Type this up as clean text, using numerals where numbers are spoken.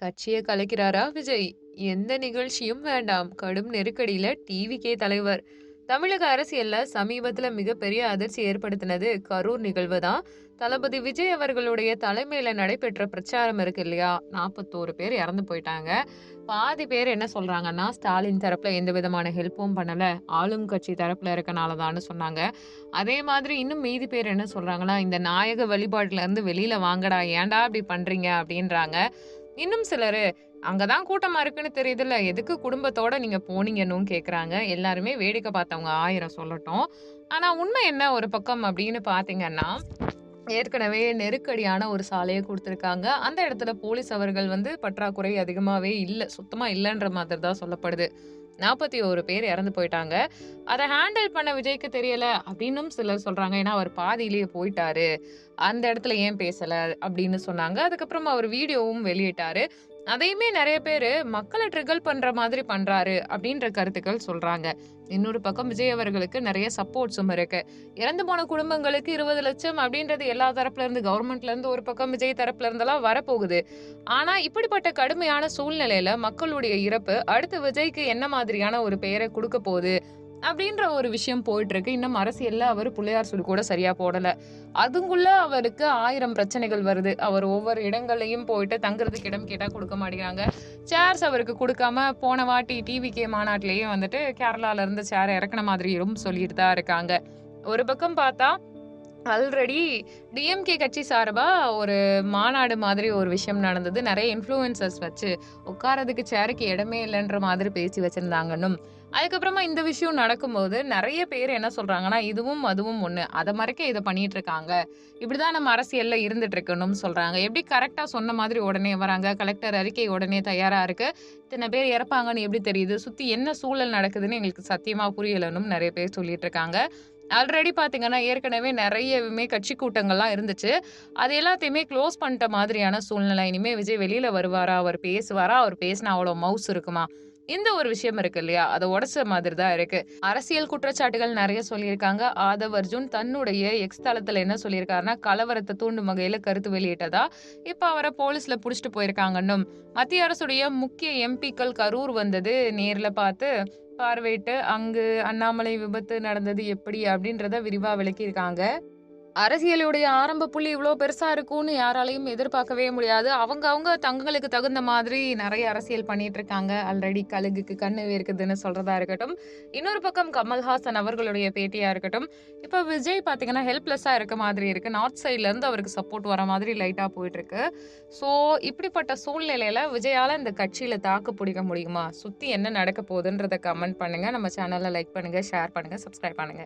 கட்சியை கலைக்கிறாரா விஜய்? எந்த நிகழ்ச்சியும் வேண்டாம். கடும் நெருக்கடியில டிவிகே தலைவர். தமிழக அரசியல்ல சமீபத்துல மிகப்பெரிய அதிர்ச்சி ஏற்படுத்தினது கரூர் நிகழ்வு தான். தளபதி விஜய் அவர்களுடைய தலைமையில நடைபெற்ற பிரச்சாரம் இருக்கு இல்லையா? 41 பேர் இறந்து போயிட்டாங்க. பாதி பேர் என்ன சொல்றாங்கன்னா, ஸ்டாலின் தரப்புல எந்த விதமான ஹெல்ப்பும் பண்ணல. ஆளும் கட்சி தரப்புல இருக்கனாலதான்னு சொன்னாங்க. அதே மாதிரி இன்னும் மீதி பேர் என்ன சொல்றாங்கன்னா, இந்த நாயக வழிபாட்டுல இருந்து வெளியில வாங்கடா, ஏன்டா இப்படி பண்றீங்க அப்படின்றாங்க. இன்னும் சிலரு, அங்க தான் கூட்டமா இருக்குன்னு தெரியுதுல்ல, எதுக்கு குடும்பத்தோட நீங்க போனீங்கன்னும் கேட்குறாங்க. எல்லாருமே வேடிக்கை பார்த்தவங்க 1000 சொல்லட்டும். ஆனா உண்மை என்ன ஒரு பக்கம் அப்படின்னு பார்த்தீங்கன்னா, ஏற்கனவே நெருக்கடியான ஒரு சாலைய குடுத்துருக்காங்க. அந்த இடத்துல போலீஸ் அவர்கள் பற்றாக்குறை அதிகமாவே இல்ல. சுத்தமா இல்லன்ற மாதிரி தான் சொல்லப்படுது. 41 பேர் இறந்து போயிட்டாங்க. அத ஹேண்டில் பண்ண விஜய்க்கு தெரியல அப்டின்னும் சிலர் சொல்றாங்க. ஏன்னா, அவர் பாதியிலேயே போயிட்டாரு. அந்த இடத்துல ஏன் பேசல அப்டின்னு சொன்னாங்க. அதுக்கப்புறம் அவர் வீடியோவும் வெளியிட்டாரு. அதையுமே நெறைய பேரு மக்கள ட்ரிகல் பண்ற மாதிரி பண்றாரு அப்டின்ற கருத்துக்கள் சொல்றாங்க. இன்னொரு பக்கம் விஜய் அவர்களுக்கு நெறைய சப்போர்ட்ஸும் இருக்கு. இறந்து போன குடும்பங்களுக்கு 20 லட்சம் அப்டின்றது எல்லா தரப்புல இருந்து கவர்மெண்ட்ல இருந்து ஒரு பக்கம், விஜய் தரப்புல இருந்தெல்லாம் வரப்போகுது. ஆனா, இப்படிப்பட்ட கடுமையான சூழ்நிலையில மக்களுடைய இறப்பு அடுத்து விஜய்க்கு என்ன மாதிரியான ஒரு பெயர குடுக்க போகுது? அப்படின்ற ஒரு விஷயம் போயிட்டு இருக்கு. இன்னும் அரசியல்ல அவரு புள்ளையார் சுழி கூட சரியா போடல. அதுக்குள்ள அவருக்கு 1000 பிரச்சனைகள் வருது. அவர் ஒவ்வொரு இடங்கள்லயும் போயிட்டு தங்குறதுக்கு இடம் கேட்டா குடுக்க மாட்டேங்கிறாங்க. சேர்ஸ் அவருக்கு குடுக்காம போன வாட்டி டிவிகே மாநாட்டிலேயே கேரளால இருந்து சேர இறக்குன மாதிரியும் சொல்லிட்டு தான் இருக்காங்க. ஒரு பக்கம் பார்த்தா ஆல்ரெடி டிஎம்கே கட்சி சார்பா ஒரு மாநாடு மாதிரி ஒரு விஷயம் நடந்தது. நெறைய இன்ஃப்ளூயன்சர்ஸ் வச்சு உட்கார்றதுக்கு சேருக்கு இடமே இல்லன்ற மாதிரி பேசி வச்சிருந்தாங்கன்னும். அதுக்கப்புறமா இந்த விஷயம் நடக்கும்போது நெறைய பேர் என்ன சொல்றாங்கன்னா, இதுவும் அதுவும் ஒண்ணு. அத மறைக்க இத பண்ணிட்டு இருக்காங்க. இப்படிதான் நம்ம அரசியல்ல இருந்துட்டு இருக்கணும்னு சொல்றாங்க. எப்படி கரெக்ட்டா சொன்ன மாதிரி உடனே வராங்க. கலெக்டர் அறிக்கை உடனே தயாரா இருக்கு. இத்தன பேர் இறப்பாங்கன்னு எப்படி தெரியுது? சுத்தி என்ன சூழல் நடக்குதுன்னு எங்களுக்கு சத்தியமா புரியலன்னும் நெறைய பேர் சொல்லிட்டு இருக்காங்க. ஆல்ரெடி பார்த்தீங்கன்னா, ஏற்கனவே நெறையவுமே கட்சி கூட்டங்கள்லாம் இருந்துச்சு. அது எல்லாத்தையுமே க்ளோஸ் பண்ணிட்ட மாதிரியான சூழ்நிலை. இனிமே விஜய் வெளியில வருவாரா? அவர் பேசுவாரா? அவர் பேசினா அவ்வளோ மவுஸ் இருக்குமா? இந்த ஒரு விஷயம் இருக்கு இல்லையா? அத உடைச்ச மாதிரி தான் இருக்கு. அரசியல் குற்றச்சாட்டுகள் நெறைய சொல்லியிருக்காங்க. ஆதவ் அர்ஜுன் தன்னுடைய எக்ஸ் தளத்துல என்ன சொல்லியிருக்காருன்னா, கலவரத்த தூண்டும் வகையில கருத்து வெளியிட்டதா, இப்ப அவர போலீஸ்ல புடிச்சுட்டு போயிருக்காங்கன்னும், மத்திய அரசுடைய முக்கிய எம்பிக்கள் கரூர் வந்தது நேர்ல பார்த்து பார்வையிட்டு, அங்கு அண்ணாமலை விபத்து நடந்தது எப்படி அப்படின்றத விரிவா விளக்கியிருக்காங்க. அரசியலுடைய ஆரம்ப புள்ளி இவ்ளோ பெருசா இருக்கும்னு யாராலயும் எதிர்பார்க்கவே முடியாது. அவங்க தங்களுக்கு தகுந்த மாதிரி நெறைய அரசியல் பண்ணிட்டு இருக்காங்க. ஆல்ரெடி கழுகுக்கு கண்ணு வேர்க்குதுன்னு சொல்றதா இருக்கட்டும். இன்னொரு பக்கம் கமல்ஹாசன் அவர்களுடைய பேட்டியா இருக்கட்டும். இப்ப விஜய் பார்த்தீங்கன்னா, ஹெல்ப்லெஸ்ஸா இருக்க மாதிரி இருக்கு. நார்த் சைட்ல இருந்து அவருக்கு சப்போர்ட் வர மாதிரி லைட்டா போயிட்டு இருக்கு. ஸோ, இப்படிப்பட்ட சூழ்நிலையில விஜயால இந்த கட்சியில தாக்கு பிடிக்க முடியுமா? சுத்தி என்ன நடக்க போகுதுன்றத கமெண்ட் பண்ணுங்க. நம்ம சேனல லைக் பண்ணுங்க, ஷேர் பண்ணுங்க, சப்ஸ்கிரைப் பண்ணுங்க.